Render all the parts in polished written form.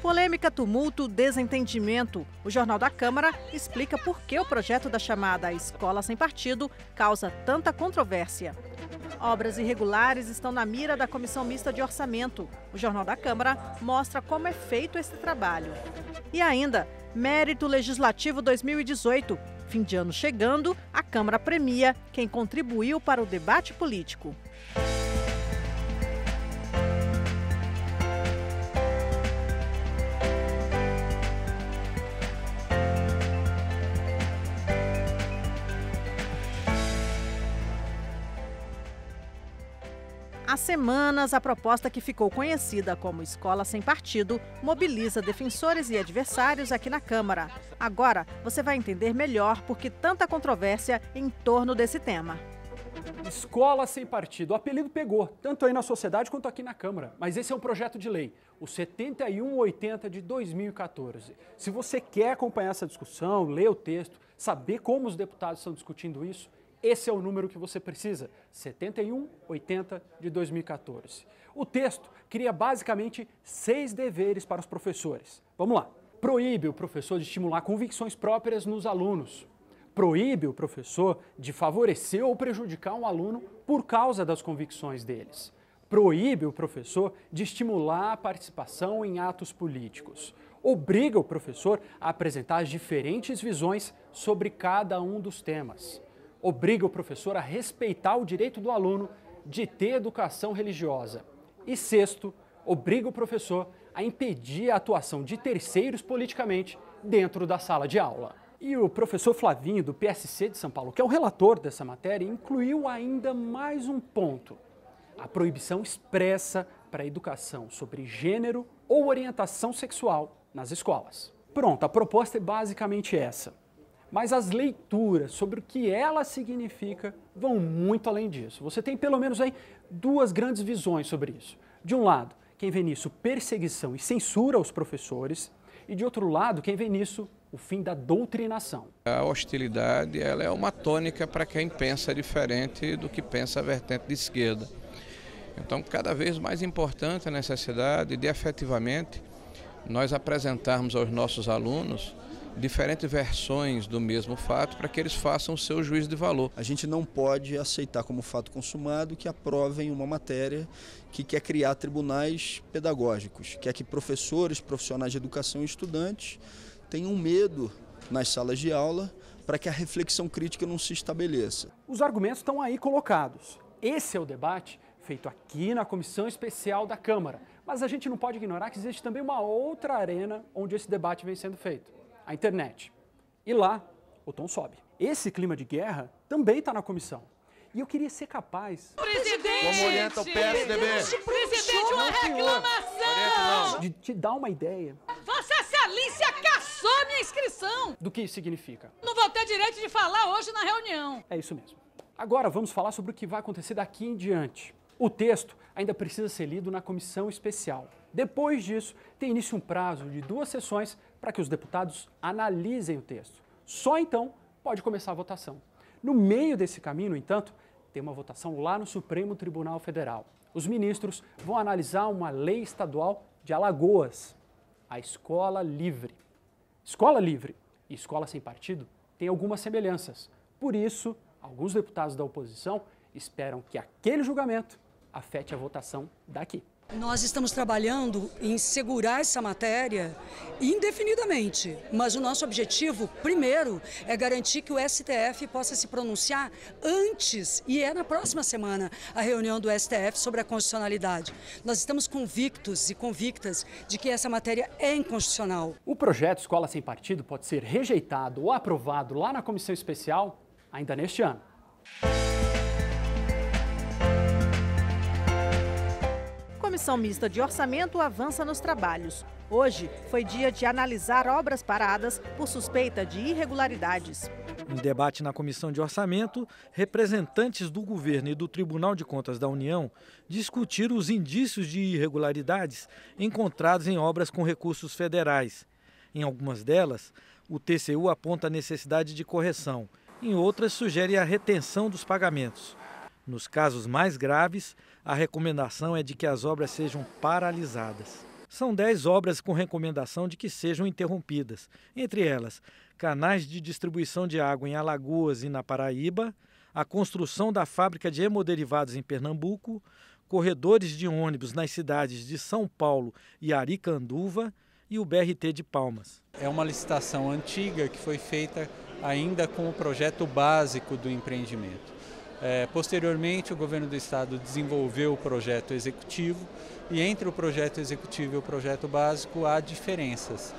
Polêmica, tumulto, desentendimento. O Jornal da Câmara explica por que o projeto da chamada Escola Sem Partido causa tanta controvérsia. Obras irregulares estão na mira da Comissão Mista de Orçamento. O Jornal da Câmara mostra como é feito esse trabalho. E ainda, Mérito Legislativo 2018. Fim de ano chegando, a Câmara premia quem contribuiu para o debate político. Há semanas, a proposta que ficou conhecida como Escola Sem Partido mobiliza defensores e adversários aqui na Câmara. Agora, você vai entender melhor por que tanta controvérsia em torno desse tema. Escola Sem Partido. O apelido pegou, tanto aí na sociedade quanto aqui na Câmara. Mas esse é um projeto de lei, o 7180 de 2014. Se você quer acompanhar essa discussão, ler o texto, saber como os deputados estão discutindo isso, esse é o número que você precisa, 7180 de 2014. O texto cria basicamente 6 deveres para os professores. Vamos lá. Proíbe o professor de estimular convicções próprias nos alunos. Proíbe o professor de favorecer ou prejudicar um aluno por causa das convicções deles. Proíbe o professor de estimular a participação em atos políticos. Obriga o professor a apresentar as diferentes visões sobre cada um dos temas. Obriga o professor a respeitar o direito do aluno de ter educação religiosa. E sexto, obriga o professor a impedir a atuação de terceiros politicamente dentro da sala de aula. E o professor Flavinho, do PSC de São Paulo, que é o relator dessa matéria, incluiu ainda mais um ponto: a proibição expressa para a educação sobre gênero ou orientação sexual nas escolas. Pronto, a proposta é basicamente essa. Mas as leituras sobre o que ela significa vão muito além disso. Você tem pelo menos aí 2 grandes visões sobre isso. De um lado, quem vê nisso perseguição e censura aos professores, e de outro lado, quem vê nisso o fim da doutrinação. A hostilidade ela é uma tônica para quem pensa diferente do que pensa a vertente de esquerda. Então, cada vez mais importante a necessidade de efetivamente nós apresentarmos aos nossos alunos diferentes versões do mesmo fato para que eles façam o seu juízo de valor. A gente não pode aceitar como fato consumado que aprovem uma matéria que quer criar tribunais pedagógicos, quer que professores, profissionais de educação e estudantes tenham medo nas salas de aula para que a reflexão crítica não se estabeleça. Os argumentos estão aí colocados. Esse é o debate feito aqui na Comissão Especial da Câmara. Mas a gente não pode ignorar que existe também uma outra arena onde esse debate vem sendo feito: a internet. E lá, o tom sobe. Esse clima de guerra também está na comissão. E eu queria ser capaz... Presidente! Como orienta o PSDB? Presidente, uma reclamação! De te dar uma ideia Vossa Excelência cassou minha inscrição! do que isso significa. Não vou ter direito de falar hoje na reunião. É isso mesmo. Agora vamos falar sobre o que vai acontecer daqui em diante. O texto ainda precisa ser lido na comissão especial. Depois disso, tem início um prazo de 2 sessões para que os deputados analisem o texto. Só então pode começar a votação. No meio desse caminho, no entanto, tem uma votação lá no Supremo Tribunal Federal. Os ministros vão analisar uma lei estadual de Alagoas, a Escola Livre. Escola livre e escola sem partido têm algumas semelhanças. Por isso, alguns deputados da oposição esperam que aquele julgamento afete a votação daqui. Nós estamos trabalhando em segurar essa matéria indefinidamente, mas o nosso objetivo, primeiro, é garantir que o STF possa se pronunciar antes, e é na próxima semana, a reunião do STF sobre a constitucionalidade. Nós estamos convictos e convictas de que essa matéria é inconstitucional. O projeto Escola Sem Partido pode ser rejeitado ou aprovado lá na comissão especial ainda neste ano. A Comissão Mista de Orçamento avança nos trabalhos. Hoje foi dia de analisar obras paradas por suspeita de irregularidades. Em debate na Comissão de Orçamento, representantes do governo e do Tribunal de Contas da União discutiram os indícios de irregularidades encontrados em obras com recursos federais. Em algumas delas, o TCU aponta a necessidade de correção. Em outras, sugere a retenção dos pagamentos. Nos casos mais graves, a recomendação é de que as obras sejam paralisadas. São 10 obras com recomendação de que sejam interrompidas. Entre elas, canais de distribuição de água em Alagoas e na Paraíba, a construção da fábrica de hemoderivados em Pernambuco, corredores de ônibus nas cidades de São Paulo e Aricanduva e o BRT de Palmas. É uma licitação antiga que foi feita ainda com o projeto básico do empreendimento. Posteriormente, o governo do estado desenvolveu o projeto executivo e entre o projeto executivo e o projeto básico há diferenças.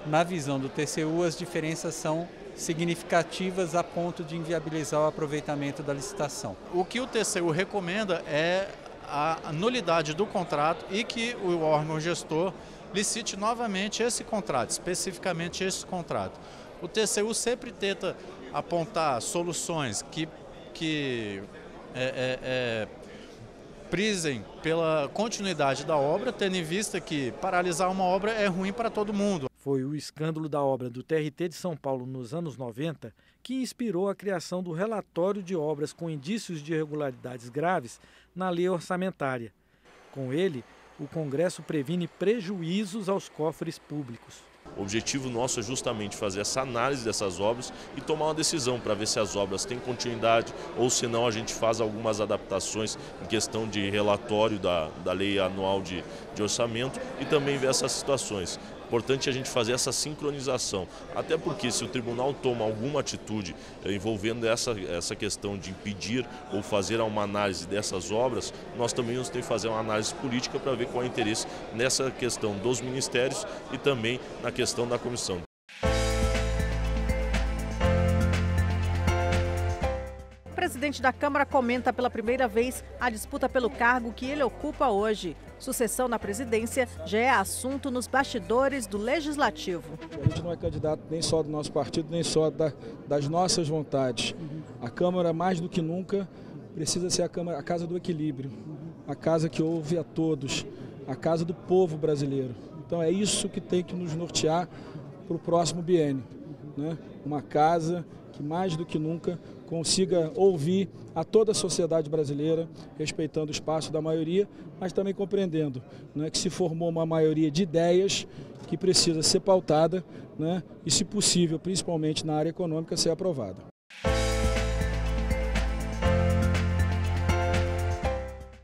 Na visão do TCU, as diferenças são significativas a ponto de inviabilizar o aproveitamento da licitação. O que o TCU recomenda é a nulidade do contrato e que o órgão gestor licite novamente esse contrato, especificamente esse contrato. O TCU sempre tenta apontar soluções que prisem pela continuidade da obra, tendo em vista que paralisar uma obra é ruim para todo mundo. Foi o escândalo da obra do TRT de São Paulo nos anos 90 que inspirou a criação do relatório de obras com indícios de irregularidades graves na lei orçamentária. Com ele, o Congresso previne prejuízos aos cofres públicos. O objetivo nosso é justamente fazer essa análise dessas obras e tomar uma decisão para ver se as obras têm continuidade ou se não a gente faz algumas adaptações em questão de relatório da lei anual de orçamento e também ver essas situações. Importante a gente fazer essa sincronização, até porque se o tribunal toma alguma atitude envolvendo essa questão de impedir ou fazer uma análise dessas obras, nós também vamos ter que fazer uma análise política para ver qual é o interesse nessa questão dos ministérios e também na questão da comissão. O presidente da Câmara comenta pela primeira vez a disputa pelo cargo que ele ocupa hoje. Sucessão na presidência já é assunto nos bastidores do Legislativo. A gente não é candidato nem só do nosso partido, nem só das nossas vontades. A Câmara, mais do que nunca, precisa ser a casa do equilíbrio, a casa que ouve a todos, a casa do povo brasileiro. Então é isso que tem que nos nortear para o próximo biênio, né? Uma casa que mais do que nunca consiga ouvir a toda a sociedade brasileira, respeitando o espaço da maioria, mas também compreendendo, né, que se formou uma maioria de ideias que precisa ser pautada, né, e, se possível, principalmente na área econômica, ser aprovada.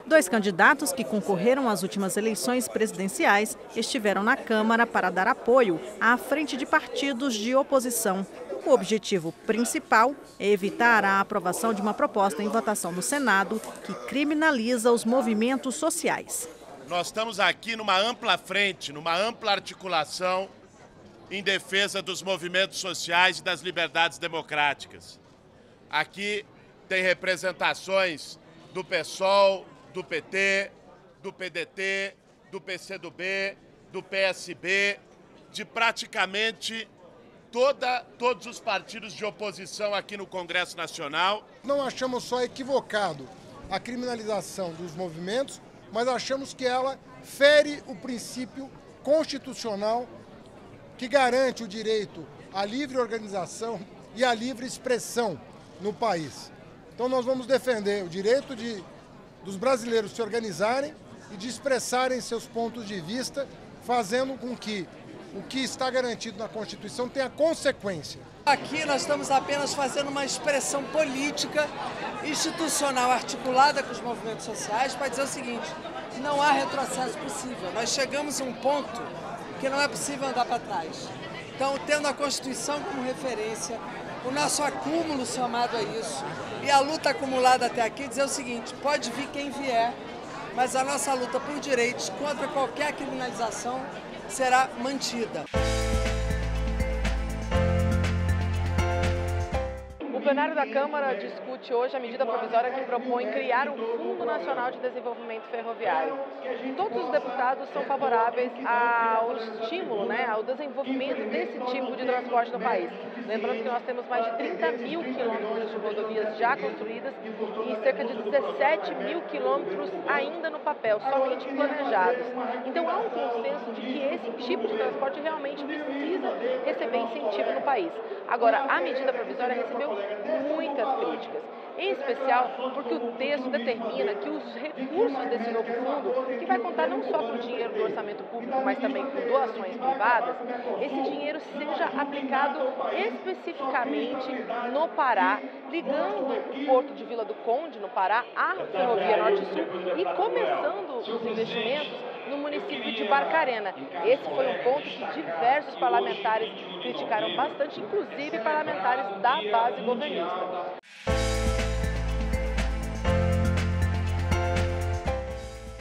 Dois candidatos que concorreram às últimas eleições presidenciais estiveram na Câmara para dar apoio à frente de partidos de oposição. O objetivo principal é evitar a aprovação de uma proposta em votação no Senado que criminaliza os movimentos sociais. Nós estamos aqui numa ampla frente, numa ampla articulação em defesa dos movimentos sociais e das liberdades democráticas. Aqui tem representações do PSOL, do PT, do PDT, do PCdoB, do PSB, de praticamente todos os partidos de oposição aqui no Congresso Nacional. Não achamos só equivocado a criminalização dos movimentos, mas achamos que ela fere o princípio constitucional que garante o direito à livre organização e à livre expressão no país. Então nós vamos defender o direito dos brasileiros se organizarem e de expressarem seus pontos de vista, fazendo com que o que está garantido na Constituição tenha consequência. Aqui nós estamos apenas fazendo uma expressão política, institucional, articulada com os movimentos sociais, para dizer o seguinte: não há retrocesso possível. Nós chegamos a um ponto que não é possível andar para trás. Então, tendo a Constituição como referência, o nosso acúmulo somado a isso e a luta acumulada até aqui, dizer o seguinte: pode vir quem vier, mas a nossa luta por direitos contra qualquer criminalização será mantida. O plenário da Câmara discute hoje a medida provisória que propõe criar um Fundo Nacional de Desenvolvimento Ferroviário. Todos os deputados são favoráveis ao estímulo, ao desenvolvimento desse tipo de transporte no país. Lembrando que nós temos mais de 30 mil quilômetros de rodovias já construídas e cerca de 17 mil quilômetros ainda no papel, somente planejados. Então há um consenso de que esse tipo de transporte realmente precisa receber incentivo no país. Agora, a medida provisória recebeu muitas críticas. Em especial porque o texto determina que os recursos desse novo fundo, que vai contar não só com dinheiro do orçamento público, mas também com doações privadas, esse dinheiro seja aplicado especificamente no Pará, ligando o porto de Vila do Conde, no Pará, à Ferrovia Norte-Sul e começando os investimentos no município de Barcarena. Esse foi um ponto que diversos parlamentares criticaram bastante, inclusive parlamentares da base governista.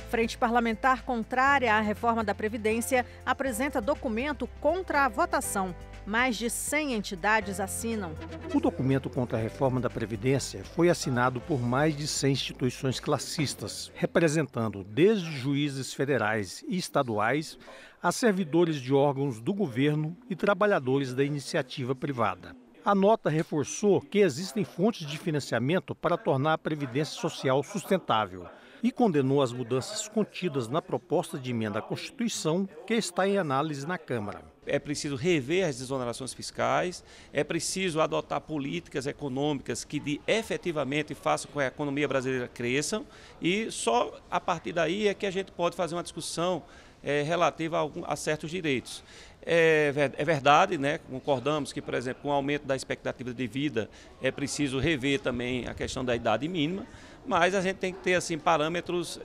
Frente Parlamentar contrária à reforma da Previdência apresenta documento contra a votação. Mais de 100 entidades assinam. O documento contra a reforma da Previdência foi assinado por mais de 100 instituições classistas, representando desde juízes federais e estaduais a servidores de órgãos do governo e trabalhadores da iniciativa privada. A nota reforçou que existem fontes de financiamento para tornar a Previdência Social sustentável e condenou as mudanças contidas na proposta de emenda à Constituição que está em análise na Câmara. É preciso rever as desonerações fiscais, é preciso adotar políticas econômicas que efetivamente façam com que a economia brasileira cresça e só a partir daí é que a gente pode fazer uma discussão relativa a certos direitos. É verdade, né? Concordamos que, por exemplo, com o aumento da expectativa de vida é preciso rever também a questão da idade mínima, mas a gente tem que ter assim, parâmetros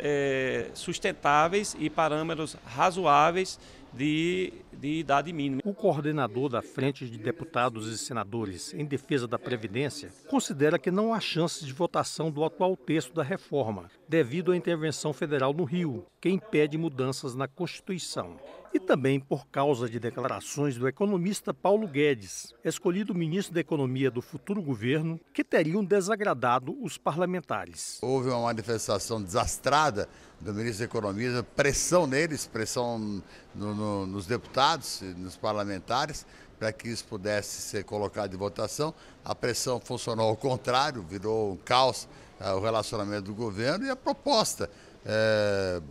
sustentáveis e parâmetros razoáveis de idade mínima. O coordenador da Frente de Deputados e Senadores em Defesa da Previdência considera que não há chance de votação do atual texto da reforma, devido à intervenção federal no Rio, que impede mudanças na Constituição. E também por causa de declarações do economista Paulo Guedes, escolhido ministro da Economia do futuro governo, que teriam desagradado os parlamentares. Houve uma manifestação desastrada do ministro da Economia, pressão neles, pressão nos deputados, nos parlamentares, para que isso pudesse ser colocado em votação. A pressão funcionou ao contrário, virou um caos o relacionamento do governo e a proposta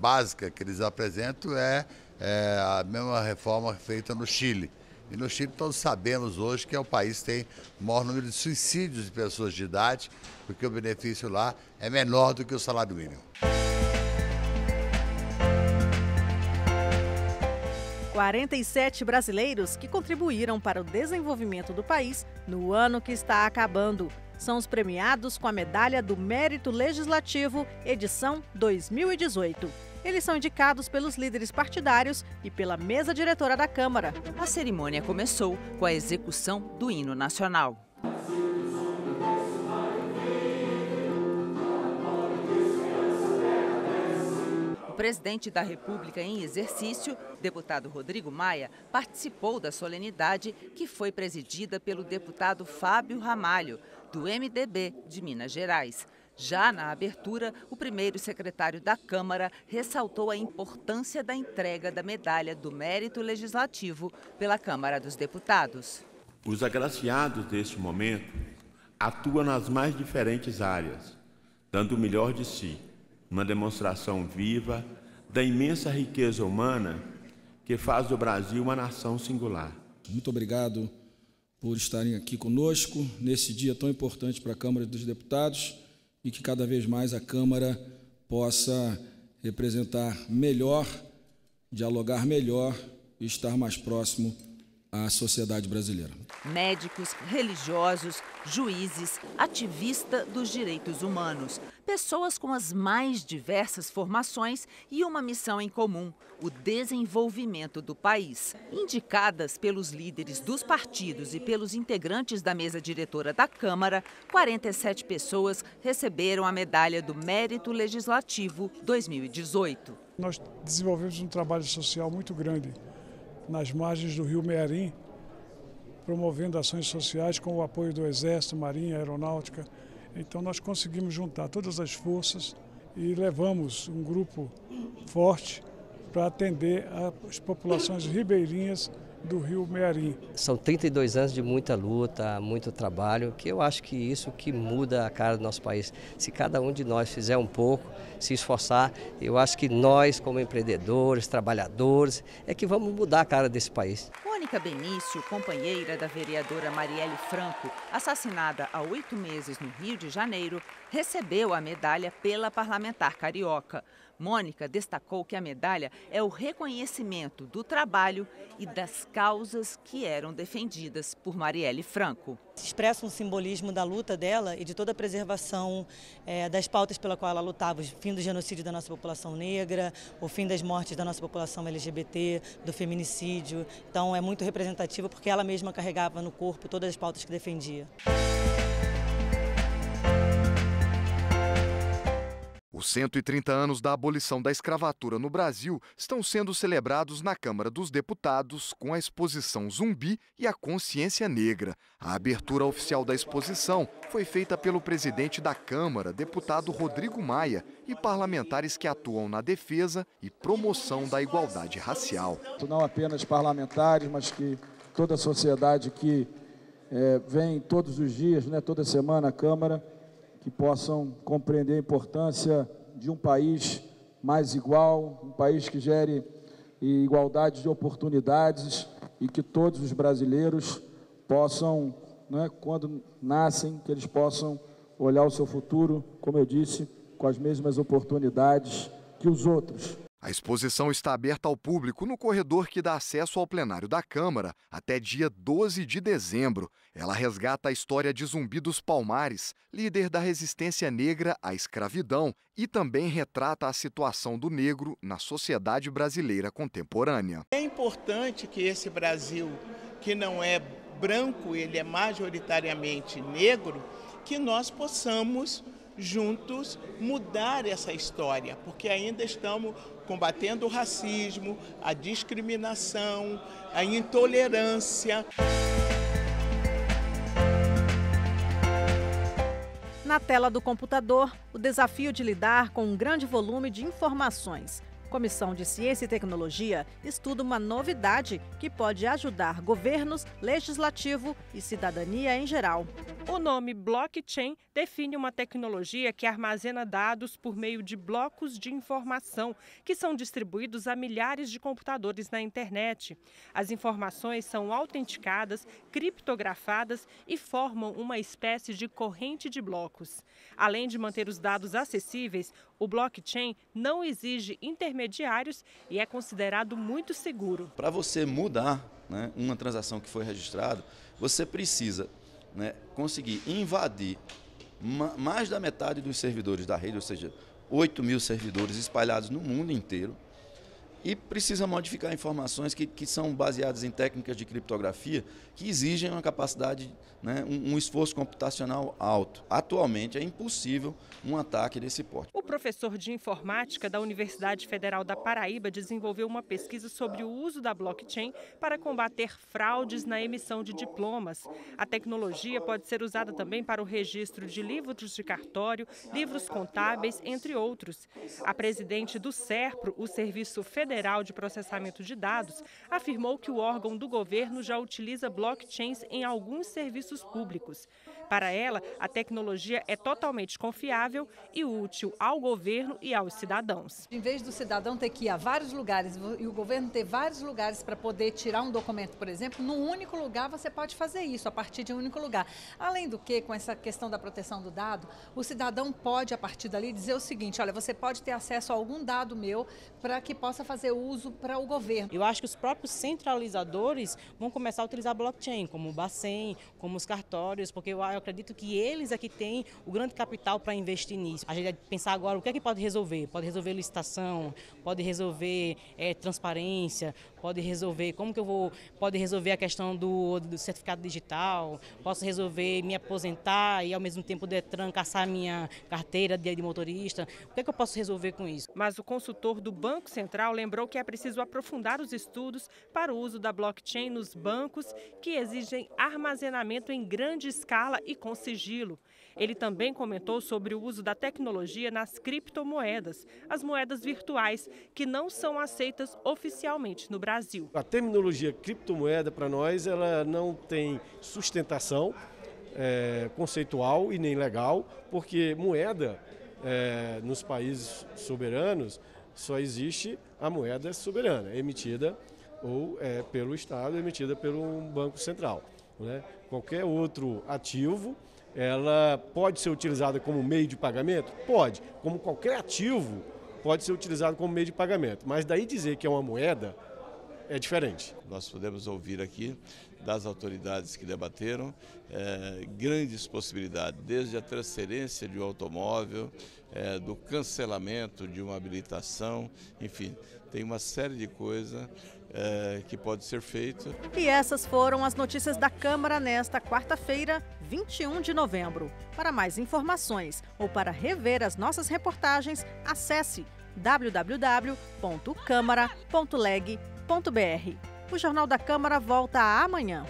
básica que eles apresentam é a mesma reforma feita no Chile. E no Chile todos sabemos hoje que é o país que tem o maior número de suicídios de pessoas de idade, porque o benefício lá é menor do que o salário mínimo. 47 brasileiros que contribuíram para o desenvolvimento do país no ano que está acabando. São os premiados com a Medalha do Mérito Legislativo, edição 2018. Eles são indicados pelos líderes partidários e pela mesa diretora da Câmara. A cerimônia começou com a execução do hino nacional. O presidente da República em exercício, deputado Rodrigo Maia, participou da solenidade que foi presidida pelo deputado Fábio Ramalho, do MDB de Minas Gerais. Já na abertura, o primeiro secretário da Câmara ressaltou a importância da entrega da Medalha do Mérito Legislativo pela Câmara dos Deputados. Os agraciados deste momento atuam nas mais diferentes áreas, dando o melhor de si, uma demonstração viva da imensa riqueza humana que faz do Brasil uma nação singular. Muito obrigado por estarem aqui conosco nesse dia tão importante para a Câmara dos Deputados e que cada vez mais a Câmara possa representar melhor, dialogar melhor e estar mais próximo à sociedade brasileira. Médicos, religiosos, juízes, ativistas dos direitos humanos, pessoas com as mais diversas formações e uma missão em comum, o desenvolvimento do país. Indicadas pelos líderes dos partidos e pelos integrantes da mesa diretora da Câmara, 47 pessoas receberam a Medalha do Mérito Legislativo 2018. Nós desenvolvemos um trabalho social muito grande nas margens do Rio Mearim, promovendo ações sociais com o apoio do Exército, Marinha, Aeronáutica. Então nós conseguimos juntar todas as forças e levamos um grupo forte para atender as populações ribeirinhas do rio Mearim. São 32 anos de muita luta, muito trabalho, que eu acho que isso que muda a cara do nosso país. Se cada um de nós fizer um pouco, se esforçar, eu acho que nós, como empreendedores, trabalhadores, é que vamos mudar a cara desse país. Mônica Benício, companheira da vereadora Marielle Franco, assassinada há 8 meses no Rio de Janeiro, recebeu a medalha pela parlamentar carioca. Mônica destacou que a medalha é o reconhecimento do trabalho e das causas que eram defendidas por Marielle Franco. Expressa um simbolismo da luta dela e de toda a preservação das pautas pela qual ela lutava, o fim do genocídio da nossa população negra, o fim das mortes da nossa população LGBT, do feminicídio. Então é muito representativo porque ela mesma carregava no corpo todas as pautas que defendia. Os 130 anos da abolição da escravatura no Brasil estão sendo celebrados na Câmara dos Deputados com a exposição Zumbi e a Consciência Negra. A abertura oficial da exposição foi feita pelo presidente da Câmara, deputado Rodrigo Maia, e parlamentares que atuam na defesa e promoção da igualdade racial. Não apenas parlamentares, mas que toda a sociedade que vem todos os dias, toda semana à Câmara, que possam compreender a importância de um país mais igual, um país que gere igualdade de oportunidades e que todos os brasileiros possam, quando nascem, que eles possam olhar o seu futuro, como eu disse, com as mesmas oportunidades que os outros. A exposição está aberta ao público no corredor que dá acesso ao plenário da Câmara até dia 12 de dezembro. Ela resgata a história de Zumbi dos Palmares, líder da resistência negra à escravidão, e também retrata a situação do negro na sociedade brasileira contemporânea. É importante que esse Brasil, que não é branco, ele é majoritariamente negro, que nós possamos juntos mudar essa história, porque ainda estamos combatendo o racismo, a discriminação, a intolerância. Na tela do computador, o desafio de lidar com um grande volume de informações. Comissão de Ciência e Tecnologia estuda uma novidade que pode ajudar governos, legislativo e cidadania em geral. O nome blockchain define uma tecnologia que armazena dados por meio de blocos de informação, que são distribuídos a milhares de computadores na internet. As informações são autenticadas, criptografadas e formam uma espécie de corrente de blocos. Além de manter os dados acessíveis, o blockchain não exige intermediários e é considerado muito seguro. Para você mudar uma transação que foi registrada, você precisa conseguir invadir mais da metade dos servidores da rede, ou seja, 8 mil servidores espalhados no mundo inteiro, e precisa modificar informações que são baseadas em técnicas de criptografia que exigem uma capacidade, um esforço computacional alto. Atualmente é impossível um ataque desse porte. O professor de informática da Universidade Federal da Paraíba desenvolveu uma pesquisa sobre o uso da blockchain para combater fraudes na emissão de diplomas. A tecnologia pode ser usada também para o registro de livros de cartório, livros contábeis, entre outros. A presidente do SERPRO, o Serviço Federal de Processamento de Dados, afirmou que o órgão do governo já utiliza blockchains em alguns serviços públicos. Para ela, a tecnologia é totalmente confiável e útil ao governo e aos cidadãos. Em vez do cidadão ter que ir a vários lugares e o governo ter vários lugares para poder tirar um documento, por exemplo, num único lugar você pode fazer isso, a partir de um único lugar. Além do que, com essa questão da proteção do dado, o cidadão pode, a partir dali, dizer o seguinte: olha, você pode ter acesso a algum dado meu para que possa fazer uso para o governo. Eu acho que os próprios centralizadores vão começar a utilizar blockchain, como o Bacen, como os cartórios, porque eu acredito que eles aqui têm o grande capital para investir nisso. A gente vai pensar agora o que é que pode resolver. Pode resolver licitação, pode resolver transparência, pode resolver pode resolver a questão do certificado digital, posso resolver me aposentar e ao mesmo tempo o Detran caçar minha carteira de motorista. O que é que eu posso resolver com isso? Mas o consultor do Banco Central lembrou que é preciso aprofundar os estudos para o uso da blockchain nos bancos, que exigem armazenamento em grande escala e com sigilo. Ele também comentou sobre o uso da tecnologia nas criptomoedas, as moedas virtuais, que não são aceitas oficialmente no Brasil. A terminologia criptomoeda, para nós, ela não tem sustentação conceitual e nem legal, porque moeda, nos países soberanos, só existe a moeda soberana, emitida ou pelo Estado, emitida pelo Banco Central, né? Qualquer outro ativo, ela pode ser utilizada como meio de pagamento? Pode. Como qualquer ativo, pode ser utilizado como meio de pagamento. Mas daí dizer que é uma moeda é diferente. Nós podemos ouvir aqui das autoridades que debateram grandes possibilidades, desde a transferência de um automóvel, do cancelamento de uma habilitação, enfim, tem uma série de coisas que pode ser feito. E essas foram as notícias da Câmara nesta quarta-feira, 21 de novembro. Para mais informações ou para rever as nossas reportagens, acesse www.câmara.leg.br. O Jornal da Câmara volta amanhã.